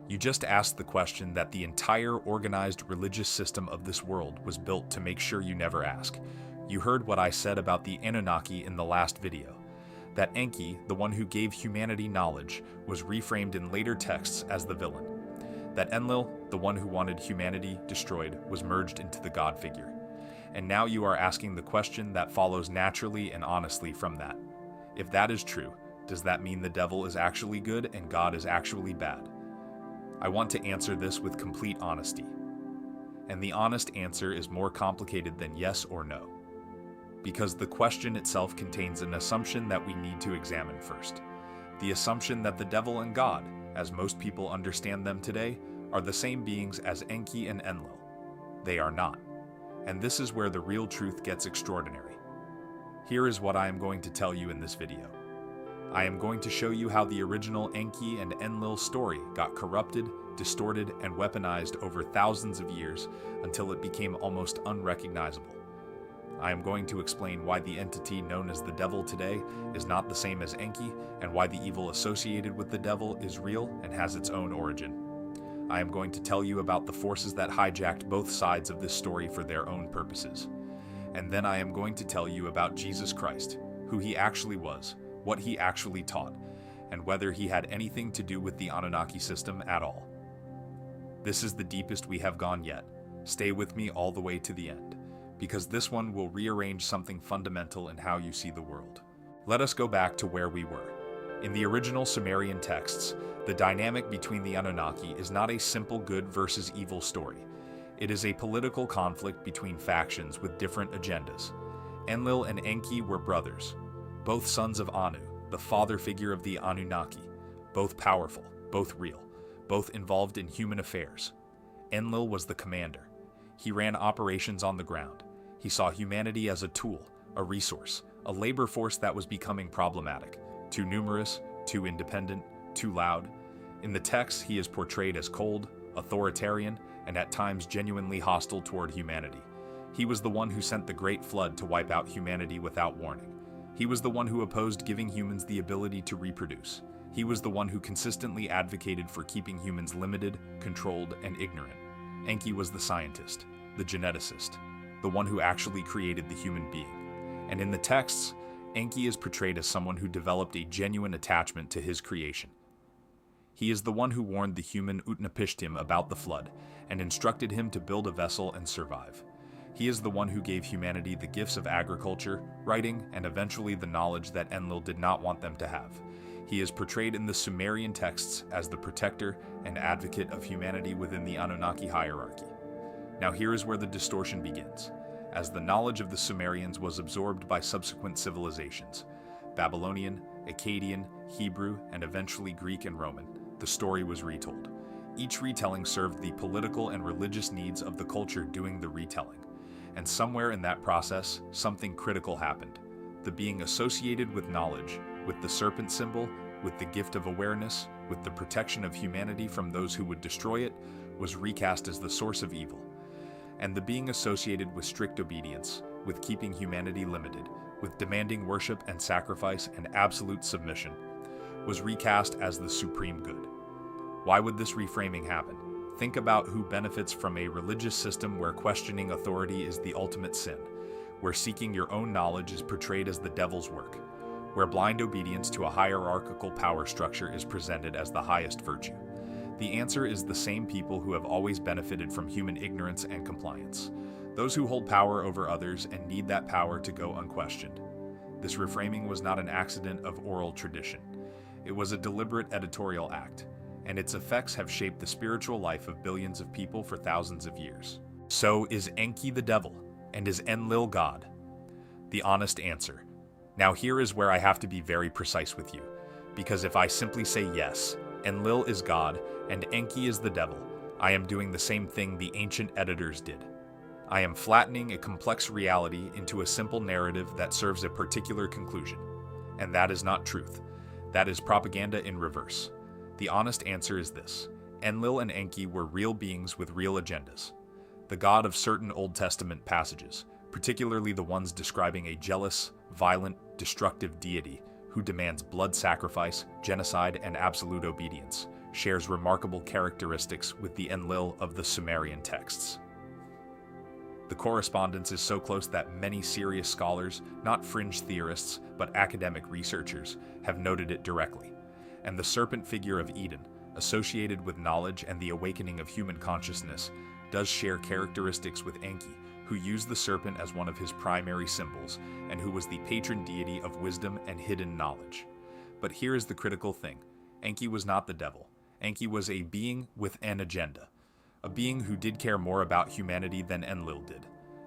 You just asked the question that the entire organized religious system of this world was built to make sure you never ask. You heard what I said about the Anunnaki in the last video. That Enki, the one who gave humanity knowledge, was reframed in later texts as the villain. That Enlil, the one who wanted humanity destroyed, was merged into the god figure. And now you are asking the question that follows naturally and honestly from that. If that is true, does that mean the devil is actually good and God is actually bad? I want to answer this with complete honesty. And the honest answer is more complicated than yes or no. Because the question itself contains an assumption that we need to examine first. The assumption that the devil and God, as most people understand them today, are the same beings as Enki and Enlil. They are not. And this is where the real truth gets extraordinary. Here is what I am going to tell you in this video. I am going to show you how the original Enki and Enlil story got corrupted, distorted, and weaponized over thousands of years until it became almost unrecognizable. I am going to explain why the entity known as the devil today is not the same as Enki, and why the evil associated with the devil is real and has its own origin. I am going to tell you about the forces that hijacked both sides of this story for their own purposes. And then I am going to tell you about Jesus Christ, who he actually was, what he actually taught, and whether he had anything to do with the Anunnaki system at all. This is the deepest we have gone yet. Stay with me all the way to the end, because this one will rearrange something fundamental in how you see the world. Let us go back to where we were. In the original Sumerian texts, the dynamic between the Anunnaki is not a simple good versus evil story. It is a political conflict between factions with different agendas. Enlil and Enki were brothers, both sons of Anu, the father figure of the Anunnaki, both powerful, both real, both involved in human affairs. Enlil was the commander. He ran operations on the ground. He saw humanity as a tool, a resource, a labor force that was becoming problematic, too numerous, too independent, too loud. In the texts, he is portrayed as cold, authoritarian, and at times genuinely hostile toward humanity. He was the one who sent the Great Flood to wipe out humanity without warning. He was the one who opposed giving humans the ability to reproduce. He was the one who consistently advocated for keeping humans limited, controlled, and ignorant. Enki was the scientist, the geneticist, the one who actually created the human being. And in the texts, Enki is portrayed as someone who developed a genuine attachment to his creation. He is the one who warned the human Utnapishtim about the flood and instructed him to build a vessel and survive. He is the one who gave humanity the gifts of agriculture, writing, and eventually the knowledge that Enlil did not want them to have. He is portrayed in the Sumerian texts as the protector and advocate of humanity within the Anunnaki hierarchy. Now here is where the distortion begins, as the knowledge of the Sumerians was absorbed by subsequent civilizations, Babylonian, Akkadian, Hebrew, and eventually Greek and Roman. The story was retold. Each retelling served the political and religious needs of the culture doing the retelling. And somewhere in that process, something critical happened. The being associated with knowledge, with the serpent symbol, with the gift of awareness, with the protection of humanity from those who would destroy it, was recast as the source of evil. And the being associated with strict obedience, with keeping humanity limited, with demanding worship and sacrifice and absolute submission, was recast as the supreme good. Why would this reframing happen? Think about who benefits from a religious system where questioning authority is the ultimate sin, where seeking your own knowledge is portrayed as the devil's work, where blind obedience to a hierarchical power structure is presented as the highest virtue. The answer is the same people who have always benefited from human ignorance and compliance, those who hold power over others and need that power to go unquestioned. This reframing was not an accident of oral tradition. It was a deliberate editorial act, and its effects have shaped the spiritual life of billions of people for thousands of years. So, is Enki the devil, and is Enlil God? The honest answer. Now here is where I have to be very precise with you, because if I simply say yes, Enlil is God, and Enki is the devil, I am doing the same thing the ancient editors did. I am flattening a complex reality into a simple narrative that serves a particular conclusion. And that is not truth. That is propaganda in reverse. The honest answer is this. Enlil and Enki were real beings with real agendas. The god of certain Old Testament passages, particularly the ones describing a jealous, violent, destructive deity who demands blood sacrifice, genocide, and absolute obedience, shares remarkable characteristics with the Enlil of the Sumerian texts. The correspondence is so close that many serious scholars, not fringe theorists, but academic researchers, have noted it directly. And the serpent figure of Eden, associated with knowledge and the awakening of human consciousness, does share characteristics with Enki, who used the serpent as one of his primary symbols, and who was the patron deity of wisdom and hidden knowledge. But here is the critical thing. Enki was not the devil. Enki was a being with an agenda. A being who did care more about humanity than Enlil did.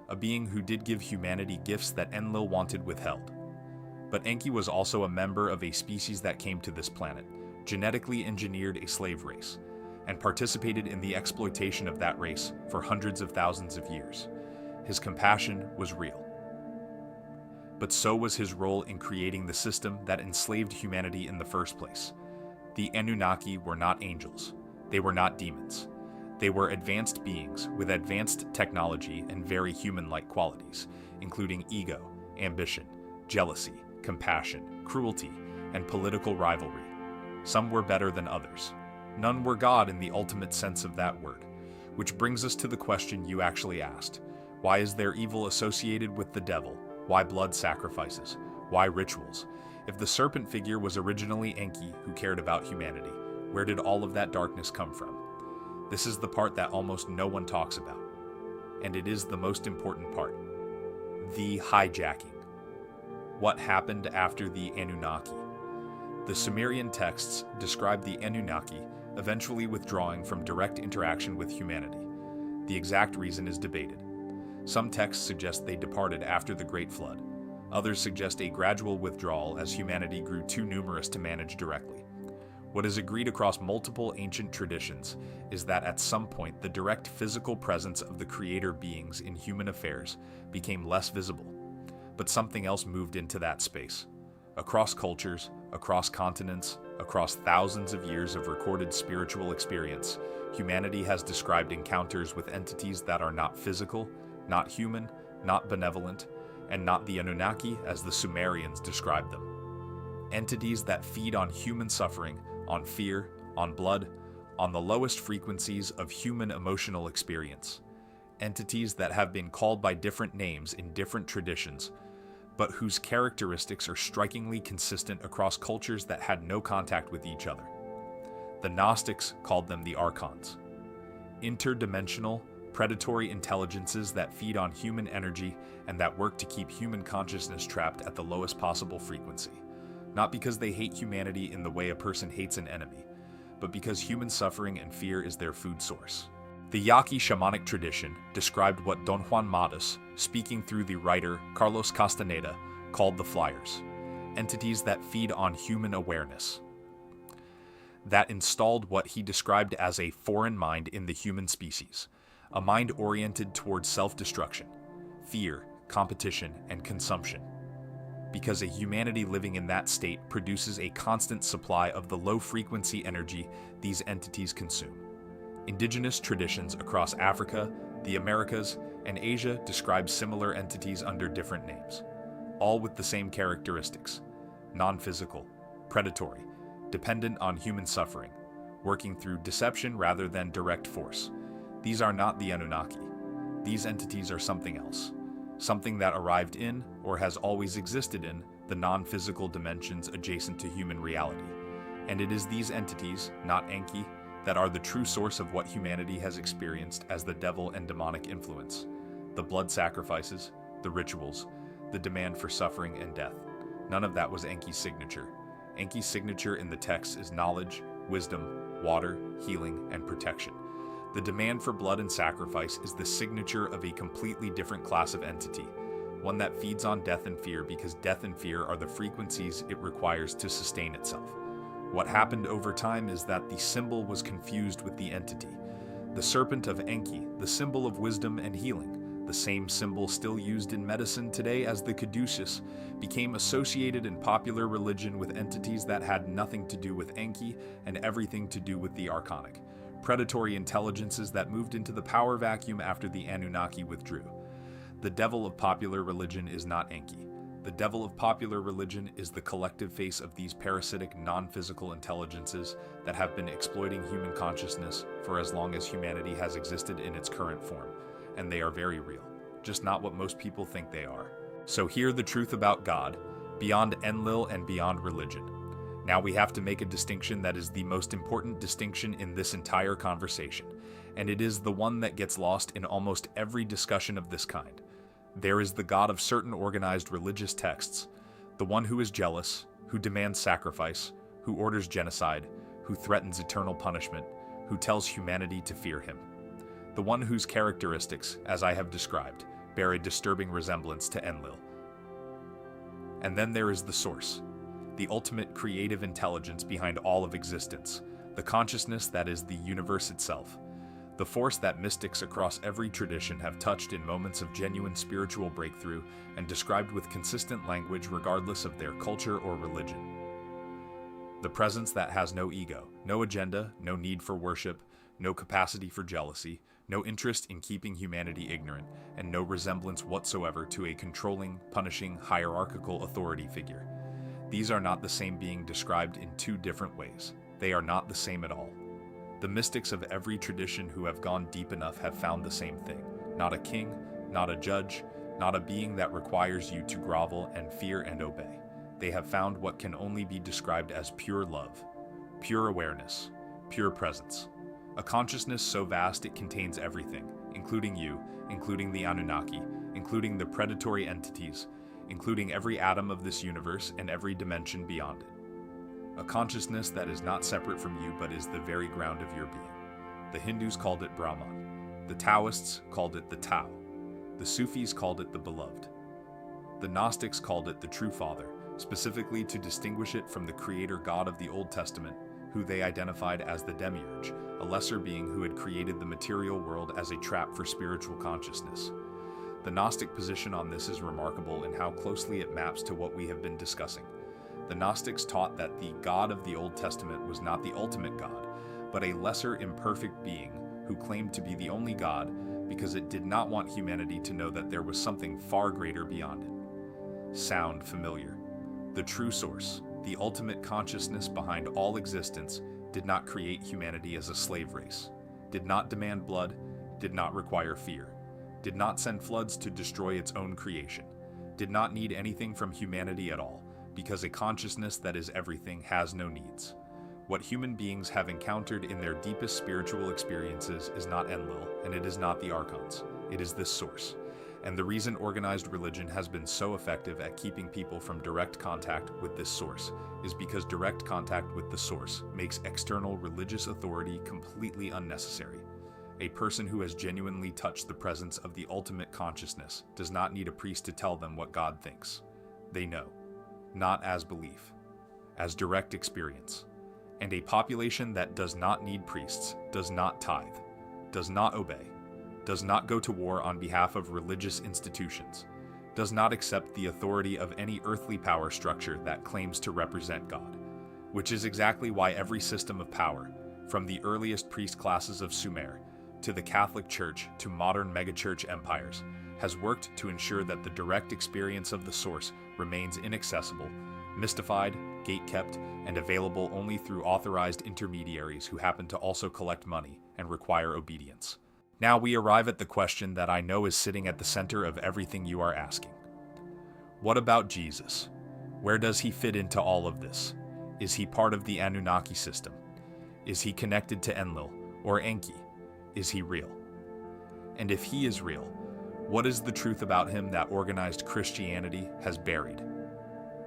A being who did give humanity gifts that Enlil wanted withheld. But Enki was also a member of a species that came to this planet, genetically engineered a slave race, and participated in the exploitation of that race for hundreds of thousands of years. His compassion was real. But so was his role in creating the system that enslaved humanity in the first place. The Anunnaki were not angels. They were not demons. They were advanced beings with advanced technology and very human-like qualities, including ego, ambition, jealousy, compassion, cruelty, and political rivalry. Some were better than others. None were God in the ultimate sense of that word, which brings us to the question you actually asked. Why is there evil associated with the devil? Why blood sacrifices? Why rituals? If the serpent figure was originally Enki who cared about humanity, where did all of that darkness come from? This is the part that almost no one talks about, and it is the most important part. The hijacking. What happened after the Anunnaki? The Sumerian texts describe the Anunnaki eventually withdrawing from direct interaction with humanity. The exact reason is debated. Some texts suggest they departed after the Great Flood. Others suggest a gradual withdrawal as humanity grew too numerous to manage directly. What is agreed across multiple ancient traditions is that at some point the direct physical presence of the creator beings in human affairs became less visible, but something else moved into that space. Across cultures, across continents, across thousands of years of recorded spiritual experience, humanity has described encounters with entities that are not physical, not human, not benevolent, and not the Anunnaki as the Sumerians described them. Entities that feed on human suffering, on fear, on blood, on the lowest frequencies of human emotional experience. Entities that have been called by different names in different traditions, but whose characteristics are strikingly consistent across cultures that had no contact with each other. The Gnostics called them the Archons. Interdimensional, predatory intelligences that feed on human energy and that work to keep human consciousness trapped at the lowest possible frequency. Not because they hate humanity in the way a person hates an enemy, but because human suffering and fear is their food source. The Yaqui shamanic tradition described what Don Juan Matus, speaking through the writer Carlos Castaneda, called the Flyers, entities that feed on human awareness, that installed what he described as a foreign mind in the human species, a mind oriented towards self-destruction, fear, competition, and consumption. Because a humanity living in that state produces a constant supply of the low-frequency energy these entities consume. Indigenous traditions across Africa, the Americas, and Asia describe similar entities under different names, all with the same characteristics: non-physical, predatory, dependent on human suffering, working through deception rather than direct force. These are not the Anunnaki. These entities are something else. Something that arrived in, or has always existed in, the non-physical dimensions adjacent to human reality. And it is these entities, not Enki, that are the true source of what humanity has experienced as the devil and demonic influence. The blood sacrifices, the rituals, the demand for suffering and death. None of that was Enki's signature. Enki's signature in the text is knowledge, wisdom, water, healing, and protection. The demand for blood and sacrifice is the signature of a completely different class of entity, one that feeds on death and fear because death and fear are the frequencies it requires to sustain itself. What happened over time is that the symbol was confused with the entity. The serpent of Enki, the symbol of wisdom and healing, the same symbol still used in medicine today as the caduceus, became associated in popular religion with entities that had nothing to do with Enki and everything to do with the archonic. Predatory intelligences that moved into the power vacuum after the Anunnaki withdrew. The devil of popular religion is not Enki. The devil of popular religion is the collective face of these parasitic, non-physical intelligences that have been exploiting human consciousness for as long as humanity has existed in its current form, and they are very real, just not what most people think they are. So hear the truth about God, beyond Enlil and beyond religion. Now we have to make a distinction that is the most important distinction in this entire conversation, and it is the one that gets lost in almost every discussion of this kind. There is the God of certain organized religious texts, the one who is jealous, who demands sacrifice, who orders genocide, who threatens eternal punishment, who tells humanity to fear him. The one whose characteristics, as I have described, bear a disturbing resemblance to Enlil. And then there is the source, the ultimate creative intelligence behind all of existence, the consciousness that is the universe itself, the force that mystics across every tradition have touched in moments of genuine spiritual breakthrough and described with consistent language regardless of their culture or religion. The presence that has no ego, no agenda, no need for worship, no capacity for jealousy, no interest in keeping humanity ignorant, and no resemblance whatsoever to a controlling, punishing, hierarchical authority figure. These are not the same being described in two different ways. They are not the same at all. The mystics of every tradition who have gone deep enough have found the same thing. Not a king, not a judge, not a being that requires you to grovel and fear and obey. They have found what can only be described as pure love, pure awareness, pure presence. A consciousness so vast it contains everything, including you, including the Anunnaki, including the predatory entities, including every atom of this universe and every dimension beyond it. A consciousness that is not separate from you but is the very ground of your being. The Hindus called it Brahman. The Taoists called it the Tao. The Sufis called it the Beloved. The Gnostics called it the True Father, specifically to distinguish it from the Creator God of the Old Testament, who they identified as the Demiurge, a lesser being who had created the material world as a trap for spiritual consciousness. The Gnostic position on this is remarkable in how closely it maps to what we have been discussing. The Gnostics taught that the God of the Old Testament was not the ultimate God, but a lesser imperfect being who claimed to be the only God because it did not want humanity to know that there was something far greater beyond it. Sound familiar? The true source, the ultimate consciousness behind all existence, did not create humanity as a slave race, did not demand blood, did not require fear, did not send floods to destroy its own creation, did not need anything from humanity at all, because a consciousness that is everything has no needs. What human beings have encountered in their deepest spiritual experiences is not Enlil, and it is not the Archons. It is this source. And the reason organized religion has been so effective at keeping people from direct contact with this source is because direct contact with the source makes external religious authority completely unnecessary. A person who has genuinely touched the presence of the ultimate consciousness does not need a priest to tell them what God thinks. They know. Not as belief, as direct experience. And a population that does not need priests, does not tithe, does not obey, does not go to war on behalf of religious institutions, does not accept the authority of any earthly power structure that claims to represent God, which is exactly why every system of power, from the earliest priest classes of Sumer to the Catholic Church to modern megachurch empires, has worked to ensure that the direct experience of the source remains inaccessible, mystified, gate-kept, and available only through authorized intermediaries who happen to also collect money and require obedience. Now we arrive at the question that I know is sitting at the center of everything you are asking. What about Jesus? Where does he fit into all of this? Is he part of the Anunnaki system? Is he connected to Enlil or Enki? Is he real? And if he is real, what is the truth about him that organized Christianity has buried?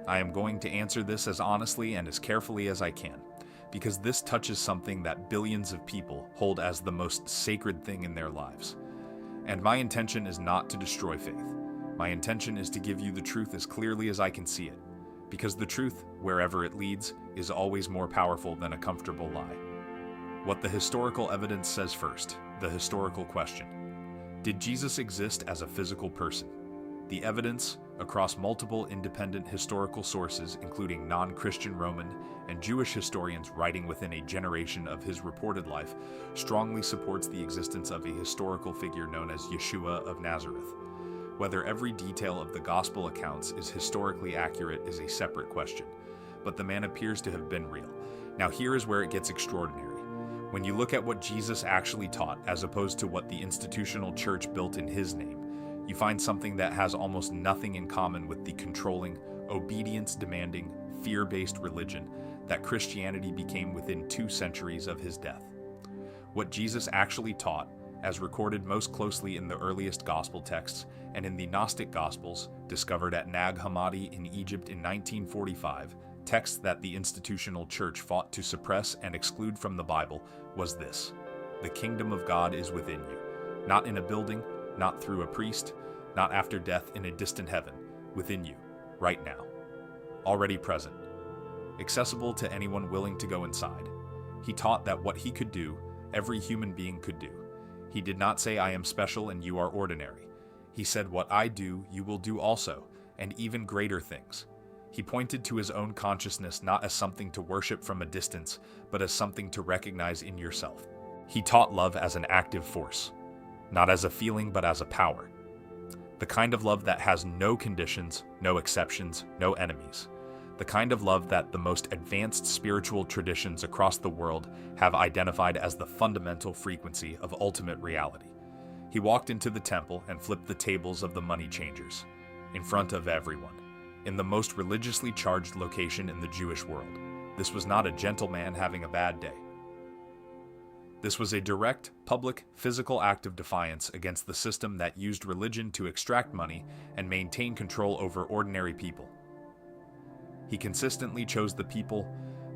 I am going to answer this as honestly and as carefully as I can, because this touches something that billions of people hold as the most sacred thing in their lives. And my intention is not to destroy faith. My intention is to give you the truth as clearly as I can see it, because the truth, wherever it leads, is always more powerful than a comfortable lie. What the historical evidence says first, the historical question. Did Jesus exist as a physical person? The evidence, across multiple independent historical sources, including non-Christian Roman and Jewish historians writing within a generation of his reported life, strongly supports the existence of a historical figure known as Yeshua of Nazareth. Whether every detail of the gospel accounts is historically accurate is a separate question, but the man appears to have been real. Now here is where it gets extraordinary. When you look at what Jesus actually taught, as opposed to what the institutional church built in his name, you find something that has almost nothing in common with the controlling, obedience-demanding, fear-based religion that Christianity became within 2 centuries of his death. What Jesus actually taught, as recorded most closely in the earliest gospel texts and in the Gnostic Gospels discovered at Nag Hammadi in Egypt in 1945, texts that the institutional church fought to suppress and exclude from the Bible, was this: the kingdom of God is within you, not in a building, not through a priest, not after death in a distant heaven, within you, right now, already present, accessible to anyone willing to go inside. He taught that what he could do, every human being could do. He did not say, I am special and you are ordinary. He said, what I do, you will do also, and even greater things. He pointed to his own consciousness not as something to worship from a distance, but as something to recognize in yourself. He taught love as an active force, not as a feeling, but as a power. The kind of love that has no conditions, no exceptions, no enemies. The kind of love that the most advanced spiritual traditions across the world have identified as the fundamental frequency of ultimate reality. He walked into the temple and flipped the tables of the money changers, in front of everyone, in the most religiously charged location in the Jewish world. This was not a gentleman having a bad day. This was a direct, public, physical act of defiance against the system that used religion to extract money and maintain control over ordinary people. He consistently chose the people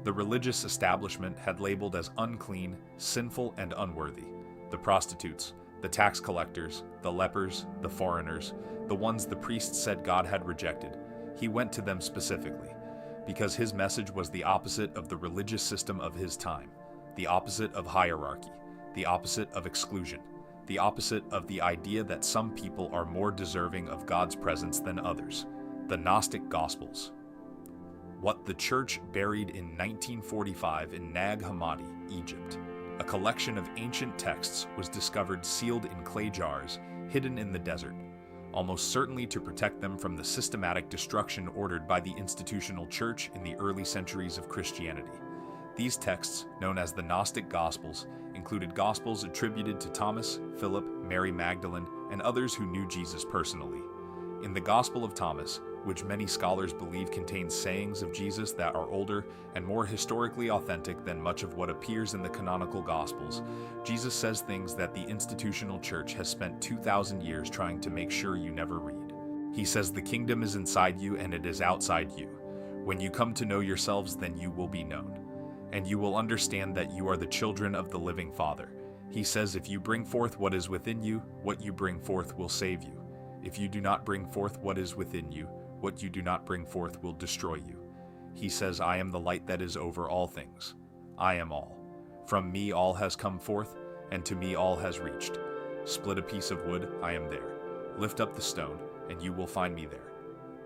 the religious establishment had labeled as unclean, sinful, and unworthy: the prostitutes, the tax collectors, the lepers, the foreigners, the ones the priests said God had rejected. He went to them specifically, because his message was the opposite of the religious system of his time, the opposite of hierarchy, the opposite of exclusion, the opposite of the idea that some people are more deserving of God's presence than others, the Gnostic Gospels. What the church buried in 1945 in Nag Hammadi, Egypt, a collection of ancient texts, was discovered sealed in clay jars, hidden in the desert, almost certainly to protect them from the systematic destruction ordered by the institutional church in the early centuries of Christianity. These texts, known as the Gnostic Gospels, included Gospels attributed to Thomas, Philip, Mary Magdalene, and others who knew Jesus personally. In the Gospel of Thomas, which many scholars believe contains sayings of Jesus that are older and more historically authentic than much of what appears in the canonical Gospels, Jesus says things that the institutional church has spent 2,000 years trying to make sure you never read. He says the kingdom is inside you and it is outside you. When you come to know yourselves, then you will be known, and you will understand that you are the children of the living Father. He says if you bring forth what is within you, what you bring forth will save you. If you do not bring forth what is within you, what you do not bring forth will destroy you. He says, I am the light that is over all things. I am all. From me all has come forth, and to me all has reached. Split a piece of wood, I am there. Lift up the stone, and you will find me there.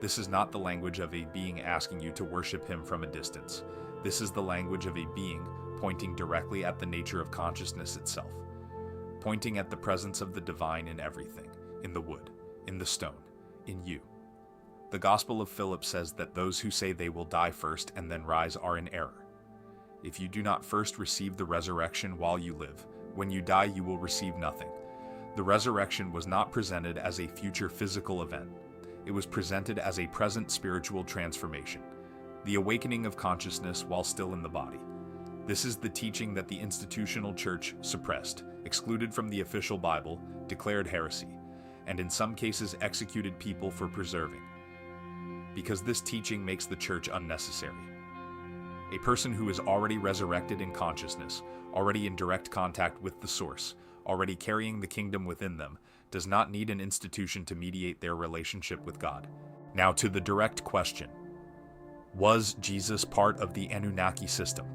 This is not the language of a being asking you to worship him from a distance. This is the language of a being pointing directly at the nature of consciousness itself, pointing at the presence of the divine in everything, in the wood, in the stone, in you. The Gospel of Philip says that those who say they will die first and then rise are in error. If you do not first receive the resurrection while you live, when you die you will receive nothing. The resurrection was not presented as a future physical event. It was presented as a present spiritual transformation, the awakening of consciousness while still in the body. This is the teaching that the institutional church suppressed, excluded from the official Bible, declared heresy, and in some cases executed people for preserving, because this teaching makes the church unnecessary. A person who is already resurrected in consciousness, already in direct contact with the source, already carrying the kingdom within them, does not need an institution to mediate their relationship with God. Now to the direct question. Was Jesus part of the Anunnaki system?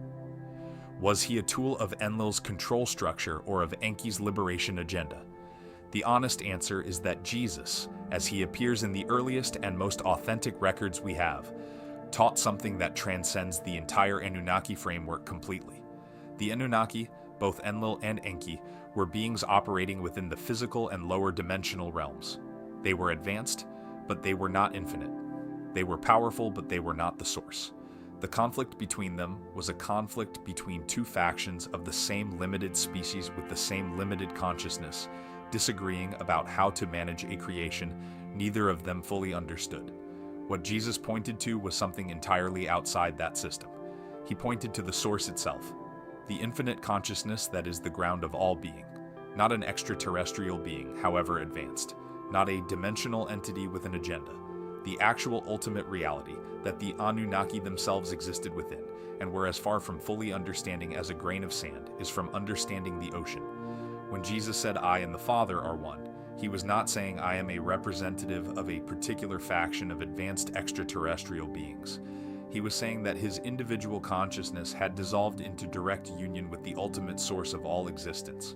Was he a tool of Enlil's control structure or of Enki's liberation agenda? The honest answer is that Jesus, as he appears in the earliest and most authentic records we have, taught something that transcends the entire Anunnaki framework completely. The Anunnaki, both Enlil and Enki, were beings operating within the physical and lower dimensional realms. They were advanced, but they were not infinite. They were powerful, but they were not the source. The conflict between them was a conflict between two factions of the same limited species with the same limited consciousness, disagreeing about how to manage a creation neither of them fully understood. What Jesus pointed to was something entirely outside that system. He pointed to the source itself, the infinite consciousness that is the ground of all being, not an extraterrestrial being, however advanced, not a dimensional entity with an agenda, the actual ultimate reality that the Anunnaki themselves existed within, and were as far from fully understanding as a grain of sand is from understanding the ocean. When Jesus said, "I and the Father are one," he was not saying, "I am a representative of a particular faction of advanced extraterrestrial beings." He was saying that his individual consciousness had dissolved into direct union with the ultimate source of all existence.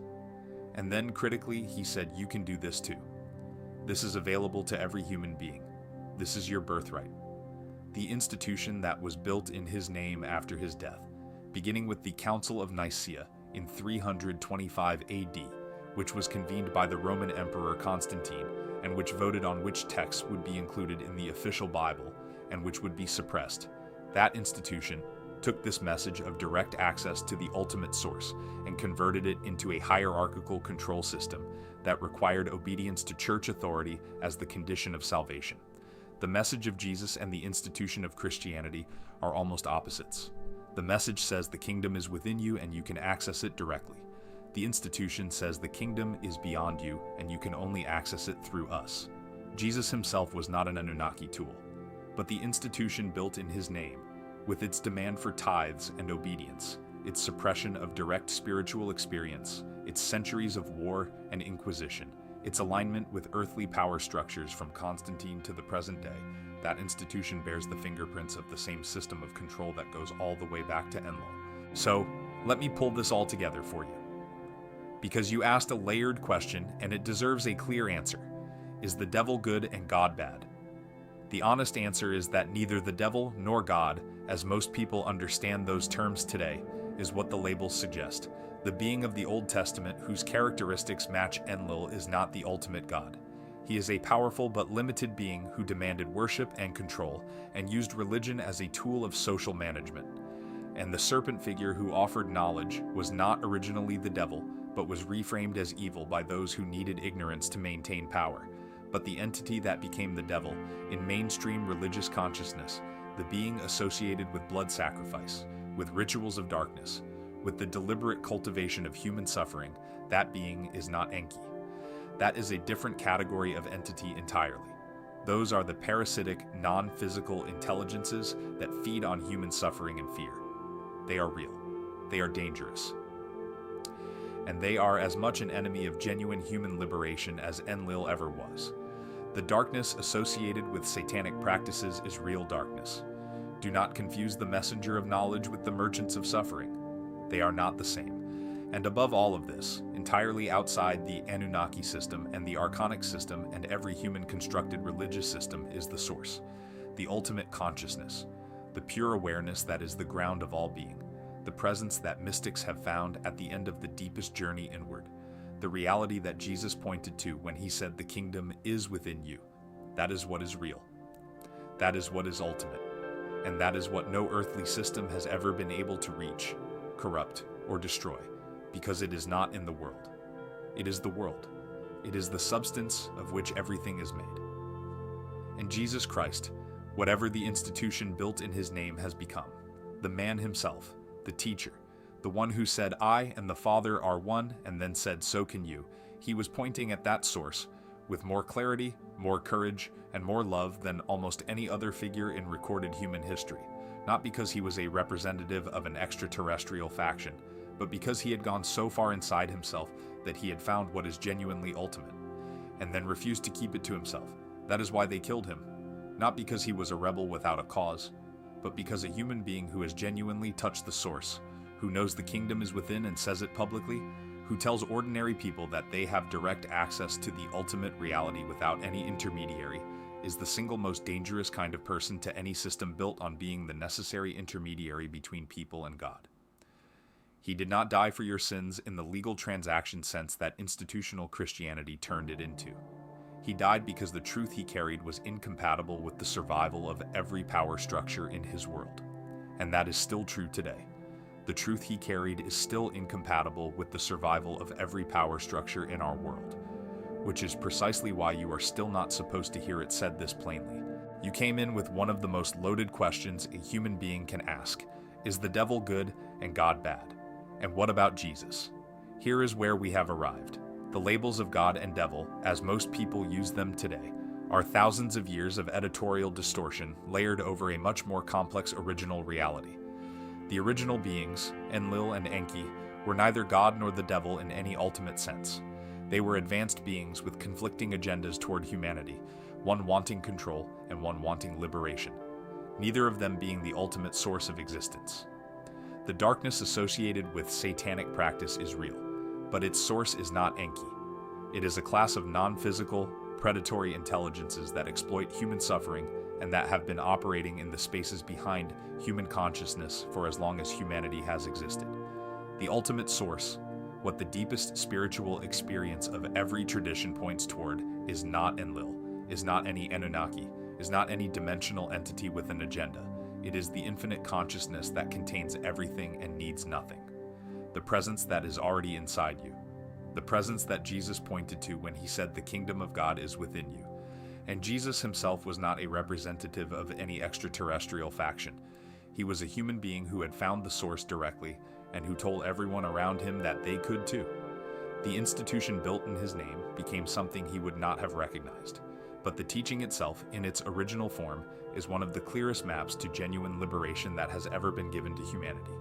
And then critically, he said, "You can do this too. This is available to every human being. This is your birthright." The institution that was built in his name after his death, beginning with the Council of Nicaea in 325 AD, which was convened by the Roman Emperor Constantine, and which voted on which texts would be included in the official Bible and which would be suppressed. That institution took this message of direct access to the ultimate source and converted it into a hierarchical control system that required obedience to church authority as the condition of salvation. The message of Jesus and the institution of Christianity are almost opposites. The message says the kingdom is within you and you can access it directly. The institution says the kingdom is beyond you and you can only access it through us. Jesus himself was not an Anunnaki tool, but the institution built in his name, with its demand for tithes and obedience, its suppression of direct spiritual experience, its centuries of war and inquisition, its alignment with earthly power structures from Constantine to the present day, that institution bears the fingerprints of the same system of control that goes all the way back to Enlil. So, let me pull this all together for you. Because you asked a layered question and it deserves a clear answer. Is the devil good and God bad? The honest answer is that neither the devil nor God, as most people understand those terms today, is what the labels suggest. The being of the Old Testament whose characteristics match Enlil is not the ultimate God. He is a powerful but limited being who demanded worship and control and used religion as a tool of social management. And the serpent figure who offered knowledge was not originally the devil, but was reframed as evil by those who needed ignorance to maintain power. But the entity that became the devil, in mainstream religious consciousness, the being associated with blood sacrifice, with rituals of darkness, with the deliberate cultivation of human suffering, that being is not Enki. That is a different category of entity entirely. Those are the parasitic, non-physical intelligences that feed on human suffering and fear. They are real. They are dangerous. And they are as much an enemy of genuine human liberation as Enlil ever was. The darkness associated with satanic practices is real darkness. Do not confuse the messenger of knowledge with the merchants of suffering. They are not the same. And above all of this, entirely outside the Anunnaki system and the Archonic system and every human-constructed religious system is the source, the ultimate consciousness, the pure awareness that is the ground of all being, the presence that mystics have found at the end of the deepest journey inward, the reality that Jesus pointed to when he said the kingdom is within you. That is what is real. That is what is ultimate. And that is what no earthly system has ever been able to reach, corrupt, or destroy, because it is not in the world. It is the world. It is the substance of which everything is made. And Jesus Christ, whatever the institution built in his name has become, the man himself, the teacher, the one who said, "I and the Father are one," and then said, "So can you," he was pointing at that source with more clarity, more courage, and more love than almost any other figure in recorded human history, not because he was a representative of an extraterrestrial faction, but because he had gone so far inside himself that he had found what is genuinely ultimate, and then refused to keep it to himself. That is why they killed him, not because he was a rebel without a cause, but because a human being who has genuinely touched the source, who knows the kingdom is within and says it publicly, who tells ordinary people that they have direct access to the ultimate reality without any intermediary, is the single most dangerous kind of person to any system built on being the necessary intermediary between people and God. He did not die for your sins in the legal transaction sense that institutional Christianity turned it into. He died because the truth he carried was incompatible with the survival of every power structure in his world. And that is still true today. The truth he carried is still incompatible with the survival of every power structure in our world, which is precisely why you are still not supposed to hear it said this plainly. You came in with one of the most loaded questions a human being can ask. Is the devil good and God bad? And what about Jesus? Here is where we have arrived. The labels of God and devil, as most people use them today, are thousands of years of editorial distortion layered over a much more complex original reality. The original beings, Enlil and Enki, were neither God nor the devil in any ultimate sense. They were advanced beings with conflicting agendas toward humanity, one wanting control and one wanting liberation, neither of them being the ultimate source of existence. The darkness associated with satanic practice is real, but its source is not Enki. It is a class of non-physical, predatory intelligences that exploit human suffering and that have been operating in the spaces behind human consciousness for as long as humanity has existed. The ultimate source, what the deepest spiritual experience of every tradition points toward, is not Enlil, is not any Anunnaki, is not any dimensional entity with an agenda. It is the infinite consciousness that contains everything and needs nothing. The presence that is already inside you. The presence that Jesus pointed to when he said the kingdom of God is within you. And Jesus himself was not a representative of any extraterrestrial faction. He was a human being who had found the source directly and who told everyone around him that they could too. The institution built in his name became something he would not have recognized. But the teaching itself, in its original form, is one of the clearest maps to genuine liberation that has ever been given to humanity.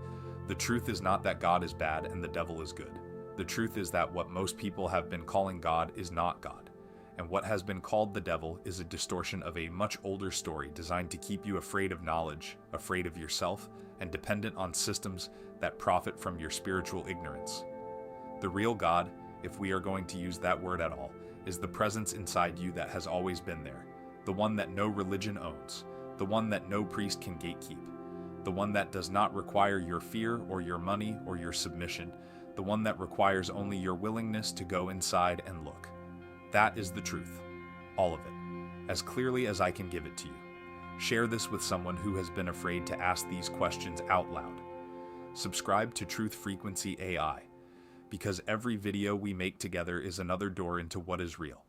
The truth is not that God is bad and the devil is good. The truth is that what most people have been calling God is not God. And what has been called the devil is a distortion of a much older story designed to keep you afraid of knowledge, afraid of yourself, and dependent on systems that profit from your spiritual ignorance. The real God, if we are going to use that word at all, is the presence inside you that has always been there, the one that no religion owns, the one that no priest can gatekeep, the one that does not require your fear or your money or your submission, the one that requires only your willingness to go inside and look. That is the truth, all of it, as clearly as I can give it to you. Share this with someone who has been afraid to ask these questions out loud. Subscribe to Truth Frequency AI, because every video we make together is another door into what is real.